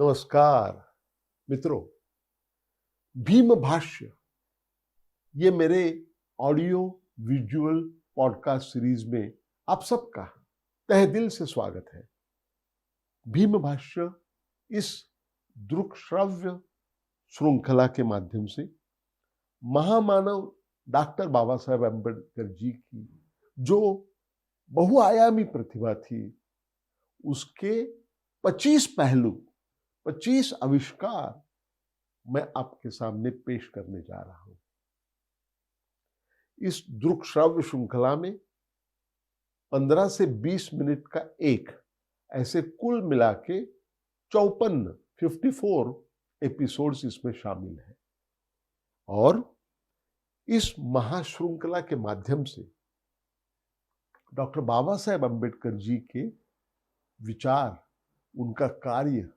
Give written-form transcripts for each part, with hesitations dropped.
नमस्कार मित्रों। भीम भाष्य ये मेरे ऑडियो विजुअल पॉडकास्ट सीरीज में आप सबका तहे दिल से स्वागत है। भीम भाष्य इस दृक श्रव्य श्रृंखला के माध्यम से महामानव डॉक्टर बाबा साहेब अम्बेडकर जी की जो बहुआयामी प्रतिभा थी उसके 25 पहलू 25 आविष्कार मैं आपके सामने पेश करने जा रहा हूं। इस दृक श्रव्य श्रृंखला में 15 से 20 मिनट का एक ऐसे कुल मिला के 54 एपिसोड्स इसमें शामिल है और इस महाश्रृंखला के माध्यम से डॉक्टर बाबा साहेब अम्बेडकर जी के विचार, उनका कार्य,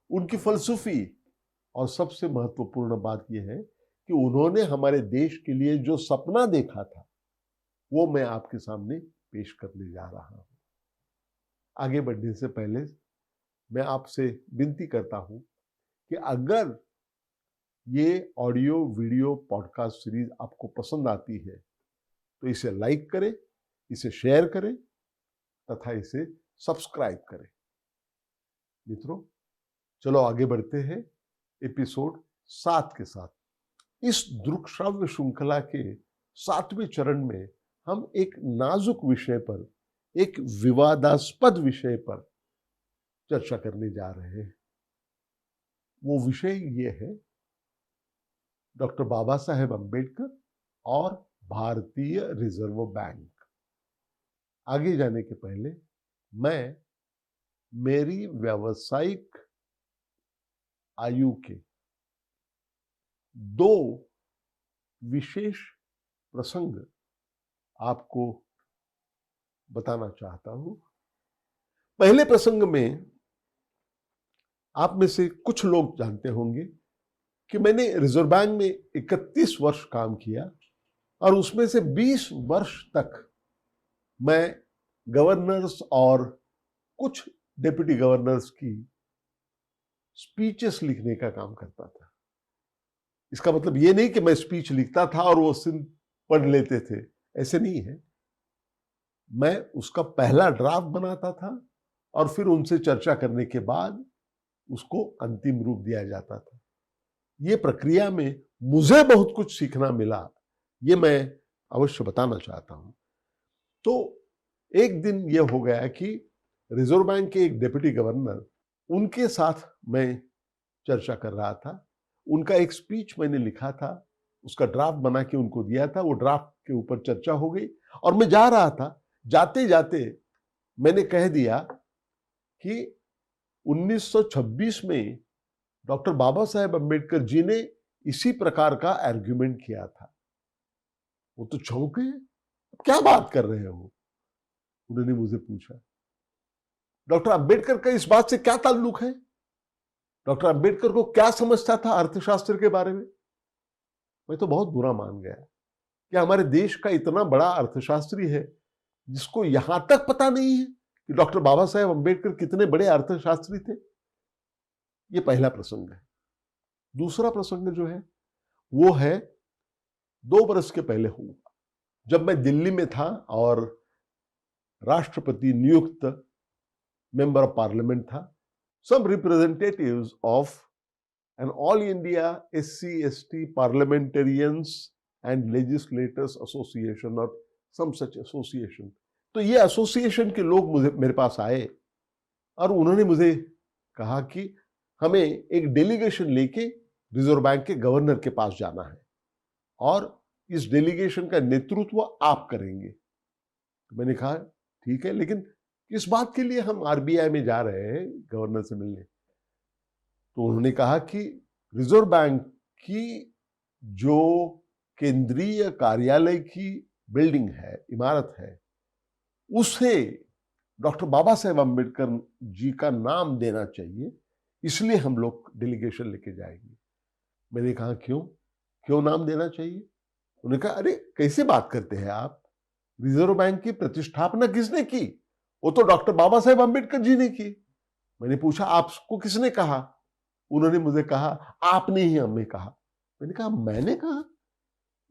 उनकी फलसफी और सबसे महत्वपूर्ण बात यह है कि उन्होंने हमारे देश के लिए जो सपना देखा था वो मैं आपके सामने पेश करने जा रहा हूं। आगे बढ़ने से पहले मैं आपसे विनती करता हूं कि अगर ये ऑडियो वीडियो पॉडकास्ट सीरीज आपको पसंद आती है तो इसे लाइक करें, इसे शेयर करें तथा इसे सब्सक्राइब करें। मित्रों, चलो आगे बढ़ते हैं एपिसोड 7 के साथ। इस दृक श्रव्य श्रृंखला के 7वें चरण में हम एक नाजुक विषय पर, एक विवादास्पद विषय पर चर्चा करने जा रहे हैं। वो विषय ये है डॉक्टर बाबा साहेब अम्बेडकर और भारतीय रिजर्व बैंक। आगे जाने के पहले मैं मेरी व्यावसायिक आयु के 2 विशेष प्रसंग आपको बताना चाहता हूं। पहले प्रसंग में आप में से कुछ लोग जानते होंगे कि मैंने रिजर्व बैंक में 31 वर्ष काम किया और उसमें से 20 वर्ष तक मैं गवर्नर्स और कुछ डिप्टी गवर्नर्स की स्पीचेस लिखने का काम करता था। इसका मतलब ये नहीं कि मैं स्पीच लिखता था और वो सिर्फ पढ़ लेते थे, ऐसे नहीं है। मैं उसका पहला ड्राफ्ट बनाता था और फिर उनसे चर्चा करने के बाद उसको अंतिम रूप दिया जाता था। ये प्रक्रिया में मुझे बहुत कुछ सीखना मिला, ये मैं अवश्य बताना चाहता हूं। तो एक दिन यह हो गया कि रिजर्व बैंक के एक डिप्टी गवर्नर, उनके साथ मैं चर्चा कर रहा था। उनका एक स्पीच मैंने लिखा था, उसका ड्राफ्ट बना के उनको दिया था। वो ड्राफ्ट के ऊपर चर्चा हो गई और मैं जा रहा था। जाते जाते मैंने कह दिया कि 1926 में डॉक्टर बाबा साहेब अम्बेडकर जी ने इसी प्रकार का आर्ग्यूमेंट किया था। वो तो चौंके, क्या बात कर रहे हो? उन्होंने मुझे पूछा, डॉक्टर अम्बेडकर का इस बात से क्या ताल्लुक है? डॉक्टर अम्बेडकर को क्या समझता था अर्थशास्त्र के बारे में? मैं तो बहुत बुरा मान गया कि हमारे देश का इतना बड़ा अर्थशास्त्री है जिसको यहां तक पता नहीं है कि डॉक्टर बाबा साहेब अम्बेडकर कितने बड़े अर्थशास्त्री थे। यह पहला प्रसंग है। दूसरा प्रसंग जो है वो है 2 बरस के पहले हुआ, जब मैं दिल्ली में था और राष्ट्रपति नियुक्त मेंबर ऑफ पार्लियामेंट था। Some representatives of an all India SC/ST parliamentarians and legislators association or some such association, तो ये एसोसिएशन के लोग मेरे पास आए और उन्होंने मुझे कहा कि हमें एक डेलीगेशन लेके रिजर्व बैंक के गवर्नर के पास जाना है और इस डेलीगेशन का नेतृत्व आप करेंगे। तो मैंने कहा ठीक है, लेकिन किस बात के लिए हम आरबीआई में जा रहे हैं गवर्नर से मिलने? तो उन्होंने कहा कि रिजर्व बैंक की जो केंद्रीय कार्यालय की बिल्डिंग है, इमारत है, उसे डॉक्टर बाबा साहेब अम्बेडकर जी का नाम देना चाहिए, इसलिए हम लोग डेलीगेशन लेके जाएंगे। मैंने कहा क्यों नाम देना चाहिए? उन्होंने कहा अरे कैसे बात करते हैं आप? रिजर्व बैंक की प्रतिष्ठापना किसने की? वो तो डॉक्टर बाबा साहेब अम्बेडकर जी ने की। मैंने पूछा आपको किसने कहा? उन्होंने मुझे कहा आपने ही हमें कहा। मैंने कहा मैंने कहा?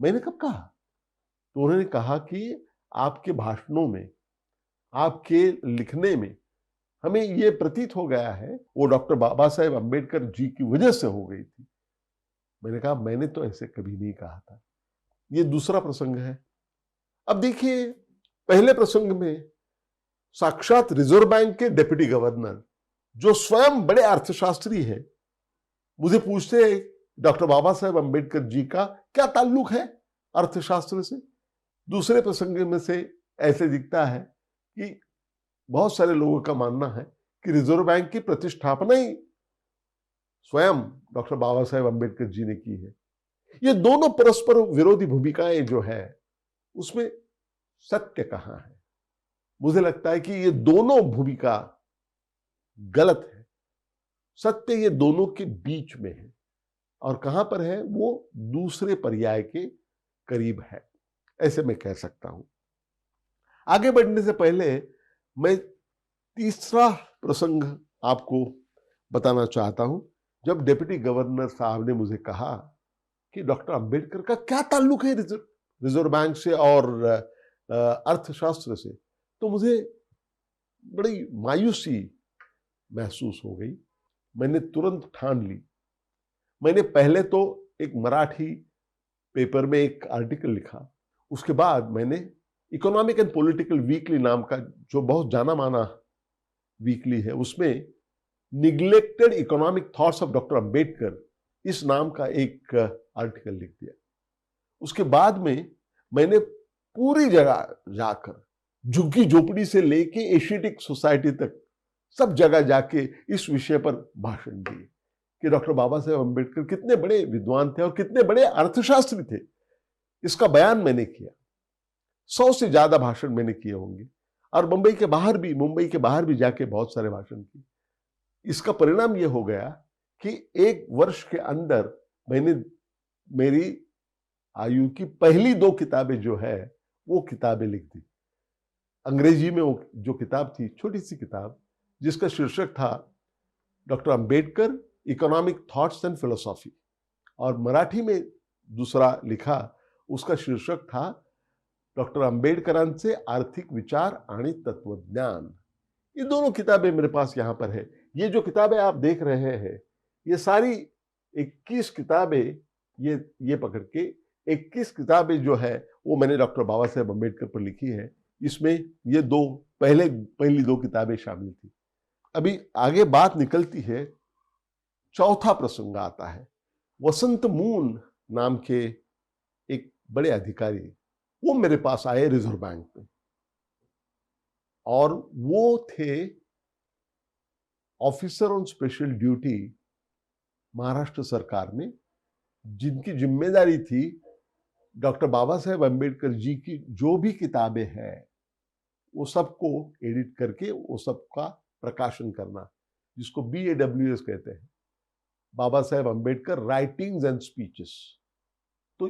मैंने कब कहा? तो उन्होंने कहा कि आपके भाषणों में, आपके लिखने में हमें ये प्रतीत हो गया है वो डॉक्टर बाबा साहेब अम्बेडकर जी की वजह से हो गई थी। मैंने कहा मैंने तो ऐसे कभी नहीं कहा था। ये दूसरा प्रसंग है। अब देखिए, पहले प्रसंग में साक्षात रिजर्व बैंक के डिप्टी गवर्नर, जो स्वयं बड़े अर्थशास्त्री हैं, मुझे पूछते हैं डॉक्टर बाबा साहेब अम्बेडकर जी का क्या ताल्लुक है अर्थशास्त्र से। दूसरे प्रसंग में से ऐसे दिखता है कि बहुत सारे लोगों का मानना है कि रिजर्व बैंक की प्रतिष्ठापना ही स्वयं डॉक्टर बाबा साहेब अम्बेडकर जी ने की है। ये दोनों परस्पर विरोधी भूमिकाएं जो है, उसमें सत्य कहां है? मुझे लगता है कि ये दोनों भूमिका गलत है। सत्य ये दोनों के बीच में है, और कहां पर है? वो दूसरे पर्याय के करीब है, ऐसे मैं कह सकता हूं। आगे बढ़ने से पहले मैं तीसरा प्रसंग आपको बताना चाहता हूं। जब डिप्टी गवर्नर साहब ने मुझे कहा कि डॉक्टर अंबेडकर का क्या ताल्लुक है रिजर्व बैंक से और अर्थशास्त्र से, तो मुझे बड़ी मायूसी महसूस हो गई। मैंने तुरंत ठान ली। मैंने पहले तो एक मराठी पेपर में एक आर्टिकल लिखा। उसके बाद मैंने इकोनॉमिक एंड पॉलिटिकल वीकली नाम का, जो बहुत जाना माना वीकली है, उसमें neglected economic thoughts of doctor Ambedkar इस नाम का एक आर्टिकल लिख दिया। उसके बाद में मैंने पूरी जगह जाकर, झुग्गी झोपड़ी से लेके एशियाटिक सोसाइटी तक, सब जगह जाके इस विषय पर भाषण दिए कि डॉक्टर बाबा साहेब अम्बेडकर कितने बड़े विद्वान थे और कितने बड़े अर्थशास्त्री थे। इसका बयान मैंने किया। 100 से ज्यादा भाषण मैंने किए होंगे, और मुंबई के बाहर भी जाके बहुत सारे भाषण किए। इसका परिणाम यह हो गया कि एक वर्ष के अंदर मैंने मेरी आयु की पहली 2 किताबें जो है, वो किताबें लिख दी। अंग्रेजी में वो जो किताब थी, छोटी सी किताब, जिसका शीर्षक था doctor Ambedkar economic thoughts and philosophy, और मराठी में दूसरा लिखा, उसका शीर्षक था डॉक्टर आंबेडकरांचे आर्थिक विचार आणि तत्वज्ञान। ये दोनों किताबें मेरे पास यहां पर है। ये जो किताबें आप देख रहे हैं, ये सारी 21 किताबें, ये पकड़ के 21 किताबें जो है वो मैंने डॉक्टर बाबा साहेब अम्बेडकर पर लिखी है। इसमें ये पहली 2 किताबें शामिल थी। अभी आगे बात निकलती है, चौथा प्रसंग आता है। वसंत मून नाम के एक बड़े अधिकारी, वो मेरे पास आए रिजर्व बैंक में, और वो थे officer on special duty Maharashtra सरकार में, जिनकी जिम्मेदारी थी डॉक्टर बाबा साहेब अम्बेडकर जी की जो भी किताबें हैं वो सबको एडिट करके वो सबका प्रकाशन करना, जिसको BAWS कहते हैं, Baba Saheb Ambedkar writings and speeches. तो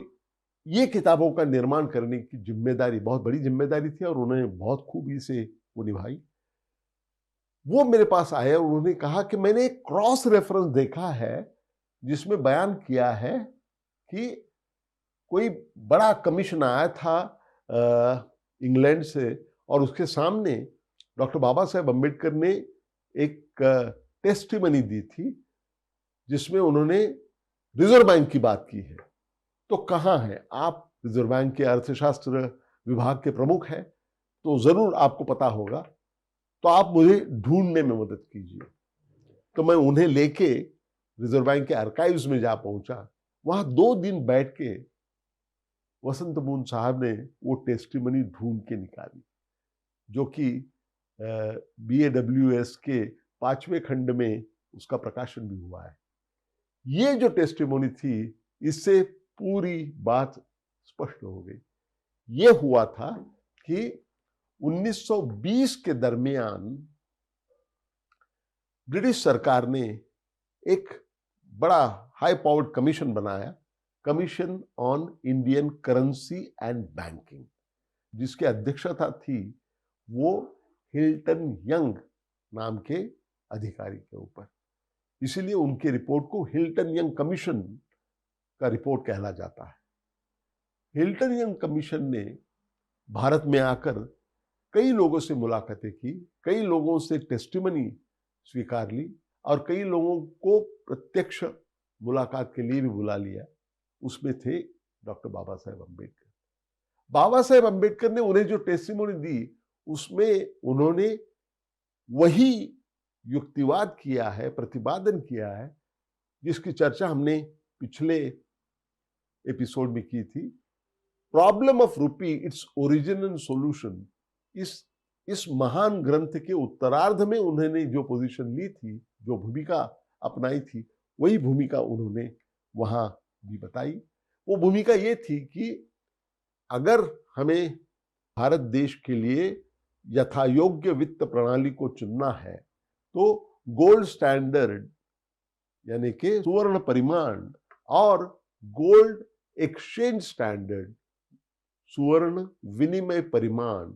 ये किताबों का निर्माण करने की जिम्मेदारी, बहुत बड़ी जिम्मेदारी थी, और उन्होंने बहुत खूबी से वो निभाई। वो मेरे पास आए और उन्होंने कहा कि मैंने एक क्रॉस रेफरेंस देखा है जिसमें बयान किया है कि कोई बड़ा कमीशन आया था इंग्लैंड से, और उसके सामने डॉक्टर बाबा साहेब अम्बेडकर ने एक टेस्टिमनी दी थी जिसमें उन्होंने रिजर्व बैंक की बात की है। तो कहाँ है आप? रिजर्व बैंक के अर्थशास्त्र विभाग के प्रमुख हैं, तो जरूर आपको पता होगा, तो आप मुझे ढूंढने में मदद कीजिए। तो मैं उन्हें लेके रिजर्व बैंक के आर्काइव्स में जा पहुंचा। वहां 2 दिन बैठ के वसंत मून साहब ने वो टेस्टिमनी ढूंढ के निकाली, जो कि BAWS के 5वें खंड में उसका प्रकाशन भी हुआ है। ये जो टेस्टिमोनी थी, इससे पूरी बात स्पष्ट हो गई। ये हुआ था कि 1920 के दरमियान ब्रिटिश सरकार ने एक बड़ा हाई पावर्ड कमीशन बनाया, commission on Indian currency and banking, जिसकी अध्यक्षता थी वो हिल्टन यंग नाम के अधिकारी के ऊपर। इसीलिए उनकी रिपोर्ट को हिल्टन यंग कमीशन का रिपोर्ट कहला जाता है। हिल्टन यंग कमीशन ने भारत में आकर कई लोगों से मुलाकातें की, कई लोगों से टेस्टिमनी स्वीकार ली और कई लोगों को प्रत्यक्ष मुलाकात के लिए भी बुला लिया। उसमें थे डॉक्टर बाबा साहेब अम्बेडकर। बाबा साहेब अम्बेडकर ने उन्हें जो टेस्टिमनी दी उसमें उन्होंने वही युक्तिवाद किया है, प्रतिपादन किया है जिसकी चर्चा हमने पिछले एपिसोड में की थी। प्रॉब्लम ऑफ रूपी, इट्स ओरिजिन एंड सॉल्यूशन, इस महान ग्रंथ के उत्तरार्ध में उन्होंने जो पोजीशन ली थी, जो भूमिका अपनाई थी, वही भूमिका उन्होंने वहां भी बताई। वो भूमिका ये थी कि अगर हमें भारत देश के लिए यथायोग्य वित्त प्रणाली को चुनना है तो गोल्ड स्टैंडर्ड यानी कि सुवर्ण परिमाण और गोल्ड एक्सचेंज स्टैंडर्ड, सुवर्ण विनिमय परिमाण,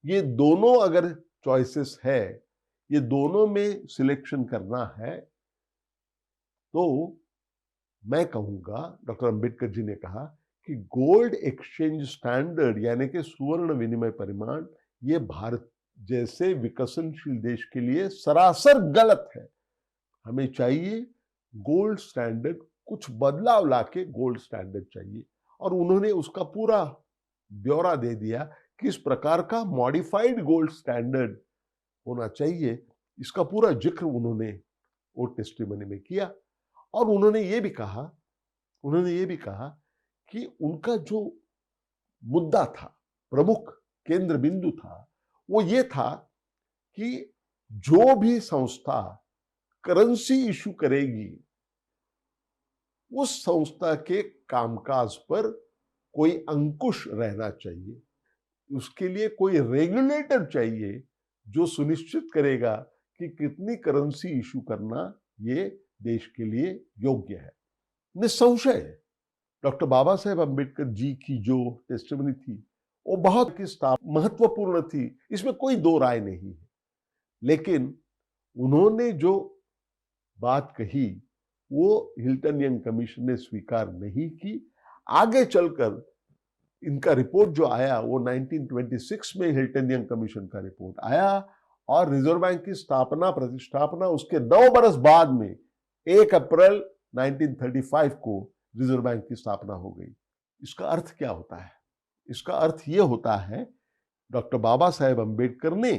ये दोनों अगर चॉइसेस है, ये दोनों में सिलेक्शन करना है, तो मैं कहूंगा, डॉक्टर अंबेडकर जी ने कहा कि गोल्ड एक्सचेंज स्टैंडर्ड यानी कि सुवर्ण विनिमय परिमाण, ये भारत जैसे विकसनशील देश के लिए सरासर गलत है। हमें चाहिए गोल्ड स्टैंडर्ड, कुछ बदलाव लाके गोल्ड स्टैंडर्ड चाहिए। और उन्होंने उसका पूरा ब्यौरा दे दिया कि इस प्रकार का मॉडिफाइड गोल्ड स्टैंडर्ड होना चाहिए। इसका पूरा जिक्र उन्होंने वो टेस्टिमनी में किया। और उन्होंने ये भी कहा कि उनका जो मुद्दा था, प्रमुख केंद्र बिंदु था, वो ये था कि जो भी संस्था करेंसी इशू करेगी, उस संस्था के कामकाज पर कोई अंकुश रहना चाहिए। उसके लिए कोई रेगुलेटर चाहिए जो सुनिश्चित करेगा कि कितनी करेंसी इशू करना ये देश के लिए योग्य है। निसंशय डॉक्टर बाबा साहेब अम्बेडकर जी की जो टेस्टिमनी थी वो बहुत ही महत्वपूर्ण थी, इसमें कोई दो राय नहीं है। लेकिन उन्होंने जो बात कही वो हिल्टन यंग कमीशन ने स्वीकार नहीं की। आगे चलकर इनका रिपोर्ट जो आया वो 1926 में हिल्टन यंग कमीशन का रिपोर्ट आया और रिजर्व बैंक की प्रतिष्ठापना उसके 9 बरस बाद में 1 अप्रैल 1935 को रिजर्व बैंक की स्थापना हो गई। इसका अर्थ क्या होता है? इसका अर्थ ये होता है डॉक्टर बाबा साहेब अम्बेडकर ने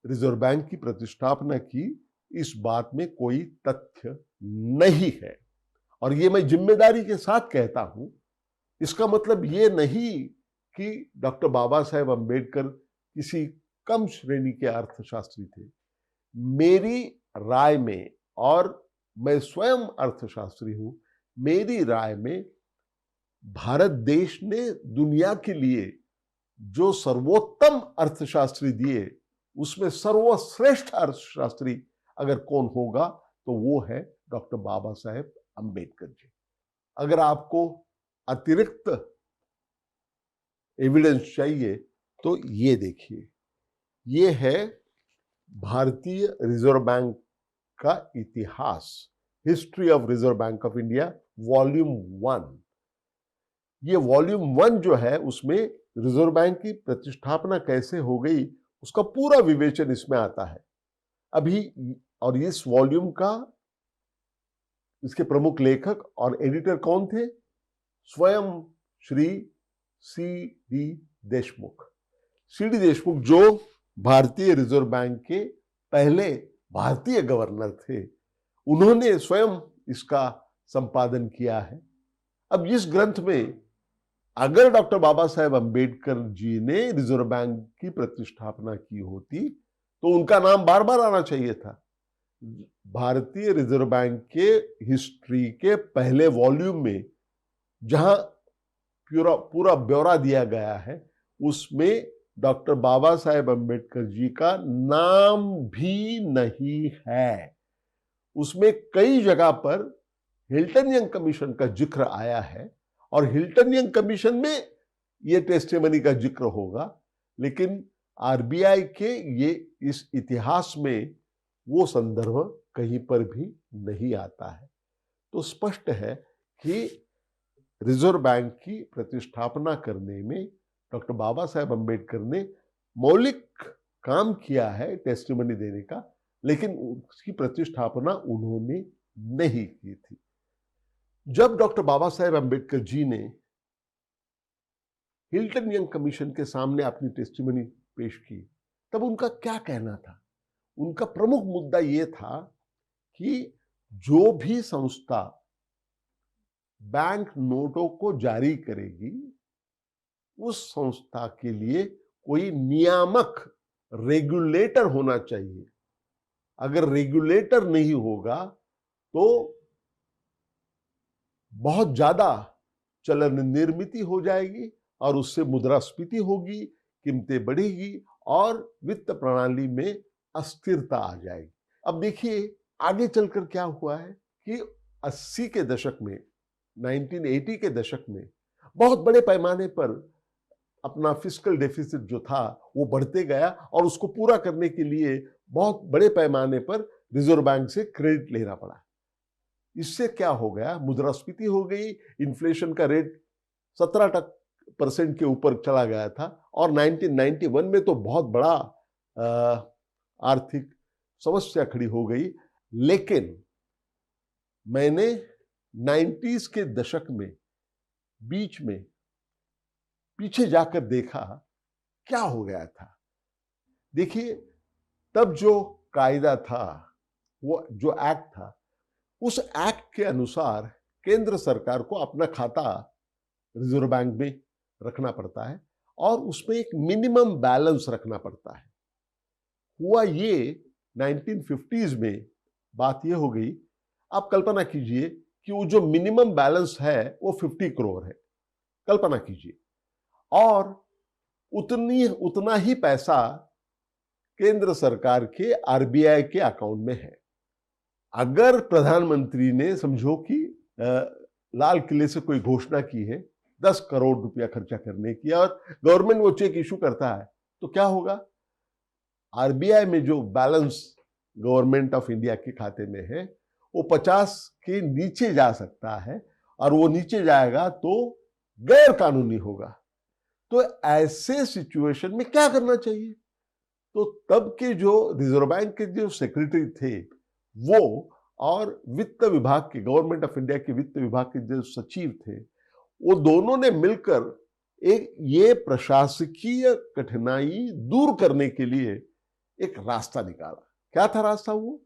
रिजर्व बैंक की प्रतिष्ठापना की, इस बात में कोई तथ्य नहीं है। और ये मैं जिम्मेदारी के साथ कहता हूं। इसका मतलब ये नहीं कि डॉक्टर बाबा साहेब अम्बेडकर किसी कम श्रेणी के अर्थशास्त्री थे। मेरी राय में, और मैं स्वयं अर्थशास्त्री हूं, मेरी राय में भारत देश ने दुनिया के लिए जो सर्वोत्तम अर्थशास्त्री दिए, उसमें सर्वश्रेष्ठ अर्थशास्त्री अगर कौन होगा तो वो है डॉक्टर बाबा साहेब अम्बेडकर जी। अगर आपको अतिरिक्त एविडेंस चाहिए तो ये देखिए, ये है भारतीय रिजर्व बैंक का इतिहास, history of reserve bank of India volume 1। ये वॉल्यूम 1 जो है उसमें रिजर्व बैंक की प्रतिष्ठापना कैसे हो गई उसका पूरा विवेचन इसमें आता है अभी। और इस वॉल्यूम का इसके प्रमुख लेखक और एडिटर कौन थे? स्वयं श्री सी.डी. देशमुख। सी.डी. देशमुख जो भारतीय रिजर्व बैंक के पहले भारतीय गवर्नर थे, उन्होंने स्वयं इसका संपादन किया है। अब इस ग्रंथ में अगर डॉक्टर बाबा साहेब अम्बेडकर जी ने रिजर्व बैंक की प्रतिष्ठापना की होती तो उनका नाम बार बार आना चाहिए था। भारतीय रिजर्व बैंक के हिस्ट्री के पहले वॉल्यूम में जहां पूरा ब्यौरा दिया गया है, उसमें डॉक्टर बाबा साहेब अम्बेडकर जी का नाम भी नहीं है। उसमें कई जगह पर हिल्टन यंग कमीशन का जिक्र आया है और हिल्टन यंग कमीशन में यह टेस्टिमनी का जिक्र होगा, लेकिन आरबीआई के ये इस इतिहास में वो संदर्भ कहीं पर भी नहीं आता है। तो स्पष्ट है कि रिजर्व बैंक की प्रतिष्ठापना करने में डॉक्टर बाबा साहेब अम्बेडकर ने मौलिक काम किया है टेस्टिमनी देने का, लेकिन उसकी प्रतिष्ठापना उन्होंने नहीं की थी। जब डॉक्टर बाबा साहेब अम्बेडकर जी ने हिल्टन यंग कमीशन के सामने अपनी टेस्टिमनी पेश की, तब उनका क्या कहना था? उनका प्रमुख मुद्दा यह था कि जो भी संस्था बैंक नोटों को जारी करेगी, उस संस्था के लिए कोई नियामक रेगुलेटर होना चाहिए। अगर रेगुलेटर नहीं होगा तो बहुत ज्यादा चलन निर्मित हो जाएगी और उससे मुद्रास्फीति होगी, कीमतें बढ़ेगी और वित्त प्रणाली में अस्थिरता आ जाएगी। अब देखिए आगे चलकर क्या हुआ है कि 80 के दशक में, 1980 के दशक में बहुत बड़े पैमाने पर अपना फिस्कल डेफिसिट जो था वो बढ़ते गया और उसको पूरा करने के लिए बहुत बड़े पैमाने पर रिजर्व बैंक से क्रेडिट लेना पड़ा। इससे क्या हो गया? मुद्रास्फीति हो गई, इन्फ्लेशन का रेट 17% के ऊपर चला गया था और 1991 में तो बहुत बड़ा आर्थिक समस्या खड़ी हो गई। लेकिन मैंने 90s के दशक में बीच में पीछे जाकर देखा क्या हो गया था। देखिए तब जो कायदा था, वो जो एक्ट था, उस एक्ट के अनुसार केंद्र सरकार को अपना खाता रिजर्व बैंक में रखना पड़ता है और उसमें एक मिनिमम बैलेंस रखना पड़ता है। हुआ ये 1950s में बात ये हो गई, आप कल्पना कीजिए कि वो जो मिनिमम बैलेंस है वो 50 करोड़ है, कल्पना कीजिए, और उतना ही पैसा केंद्र सरकार के आरबीआई के अकाउंट में है। अगर प्रधानमंत्री ने समझो कि लाल किले से कोई घोषणा की है 10 करोड़ रुपया खर्चा करने की और गवर्नमेंट वो चेक इशू करता है, तो क्या होगा? आरबीआई में जो बैलेंस गवर्नमेंट ऑफ इंडिया के खाते में है वो 50 के नीचे जा सकता है और वो नीचे जाएगा तो गैर कानूनी होगा। तो ऐसे सिचुएशन में क्या करना चाहिए? तो तब के जो रिजर्व बैंक के जो सेक्रेटरी थे वो और वित्त विभाग के, गवर्नमेंट ऑफ इंडिया के वित्त विभाग के जो सचिव थे, वो दोनों ने मिलकर एक ये प्रशासकीय कठिनाई दूर करने के लिए एक रास्ता निकाला। क्या था रास्ता? वो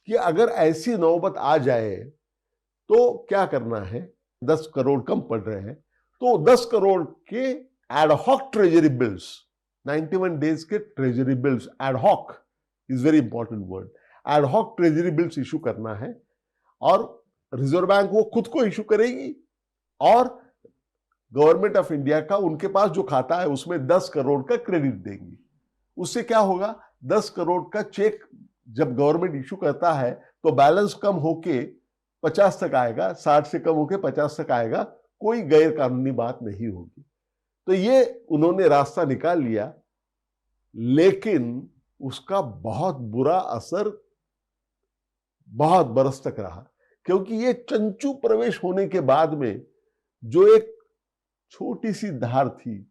कि अगर ऐसी नौबत आ जाए तो क्या करना है, 10 करोड़ कम पड़ रहे हैं तो 10 करोड़ के एडहॉक ट्रेजरी बिल्स, 91 डेज के treasury bills, ad hoc is very important word, ad hoc treasury bills issue करना है और रिजर्व बैंक वो खुद को इशू करेगी और गवर्नमेंट ऑफ इंडिया का उनके पास जो खाता है उसमें 10 करोड़ का क्रेडिट देंगी। उससे क्या होगा? 10 करोड़ का चेक जब गवर्नमेंट इशू करता है तो बैलेंस कम होके 50 तक आएगा, 60 से कम होके 50 तक आएगा, कोई गैर कानूनी बात नहीं होगी। तो ये उन्होंने रास्ता निकाल लिया, लेकिन उसका बहुत बुरा असर बहुत बरस तक रहा, क्योंकि ये चंचू प्रवेश होने के बाद में जो एक छोटी सी धार थी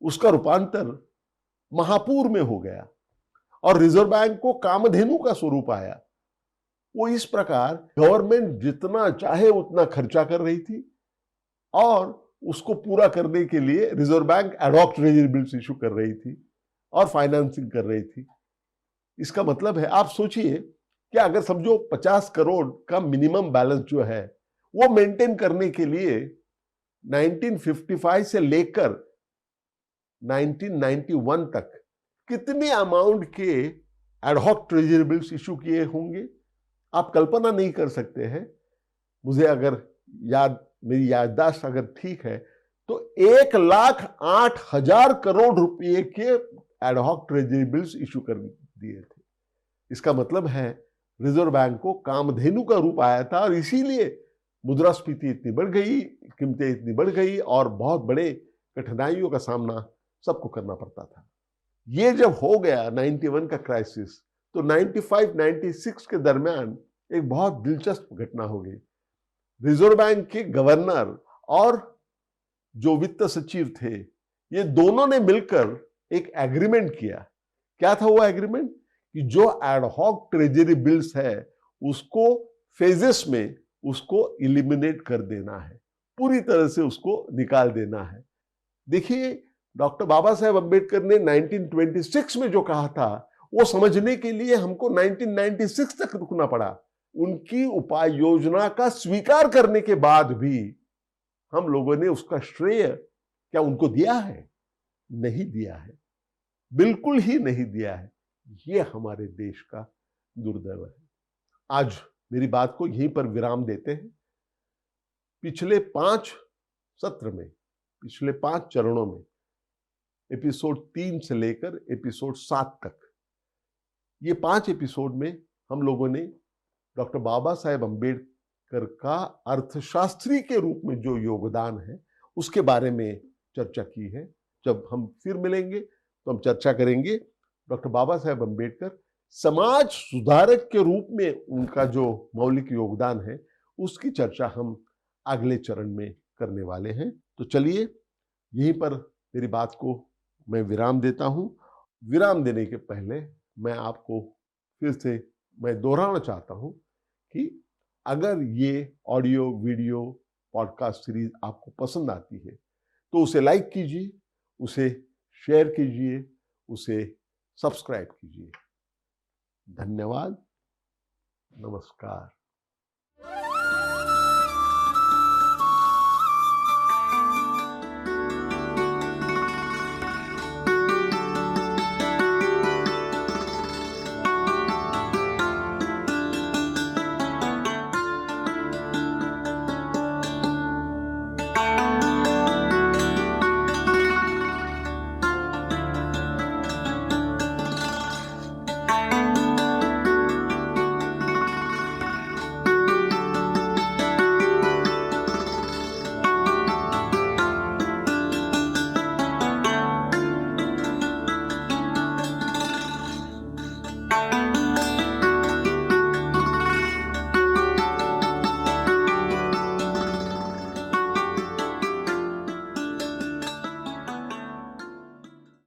उसका रूपांतर महापूर में हो गया और रिजर्व बैंक को कामधेनु का स्वरूप आया। वो इस प्रकार गवर्नमेंट जितना चाहे उतना खर्चा कर रही थी और उसको पूरा करने के लिए reserve bank ad hoc treasury bills issue कर रही थी और फाइनेंसिंग कर रही थी। इसका मतलब है, आप सोचिए कि अगर समझो 50 करोड़ का मिनिमम बैलेंस जो है वो मेंटेन करने के लिए 1955 से लेकर 1991 तक कितने अमाउंट के एडहॉक ट्रेजरी बिल्स इशू किए होंगे, आप कल्पना नहीं कर सकते हैं। मुझे अगर मेरी याददाश्त अगर ठीक है तो 1,08,000 करोड़ रुपए के एडहॉक ट्रेजरी बिल्स इशू कर दिए थे। इसका मतलब है रिजर्व बैंक को कामधेनु का रूप आया था और इसीलिए मुद्रास्फीति इतनी बढ़ गई, कीमतें इतनी बढ़ गई और बहुत बड़े कठिनाइयों का सामना सबको करना पड़ता था। ये जब हो गया 91 का क्राइसिस, तो 95-96 के दरमियान एक बहुत दिलचस्प घटना हो गई। रिजर्व बैंक के गवर्नर और जो वित्त सचिव थे, ये दोनों ने मिलकर एक एग्रीमेंट किया। क्या था वो एग्रीमेंट? कि जो एडहॉक ट्रेजरी बिल्स है उसको फेजेस में उसको इलिमिनेट कर देना है, पूरी तरह से उसको निकाल देना है। देखिए, डॉक्टर बाबा साहेब अम्बेडकर ने 1926 में जो कहा था वो समझने के लिए हमको 1996 तक रुकना पड़ा। उनकी उपाय योजना का स्वीकार करने के बाद भी हम लोगों ने उसका श्रेय क्या उनको दिया है? नहीं दिया है, बिल्कुल ही नहीं दिया है। ये हमारे देश का दुर्दैव है। आज मेरी बात को यहीं पर विराम देते हैं। पिछले 5 सत्र में, पिछले 5 चरणों में, एपिसोड 3 से लेकर एपिसोड 7 तक, ये 5 एपिसोड में हम लोगों ने डॉक्टर बाबा साहेब अम्बेडकर का अर्थशास्त्री के रूप में जो योगदान है उसके बारे में चर्चा की है। जब हम फिर मिलेंगे तो हम चर्चा करेंगे डॉक्टर बाबा साहेब अम्बेडकर समाज सुधारक के रूप में उनका जो मौलिक योगदान है उसकी चर्चा हम अगले चरण में करने वाले हैं। तो चलिए, यहीं पर मेरी बात को मैं विराम देता हूं। विराम देने के पहले मैं आपको फिर से मैं दोहराना चाहता हूं कि अगर ये ऑडियो वीडियो पॉडकास्ट सीरीज आपको पसंद आती है तो उसे लाइक कीजिए, उसे शेयर कीजिए, उसे सब्सक्राइब कीजिए। धन्यवाद। नमस्कार।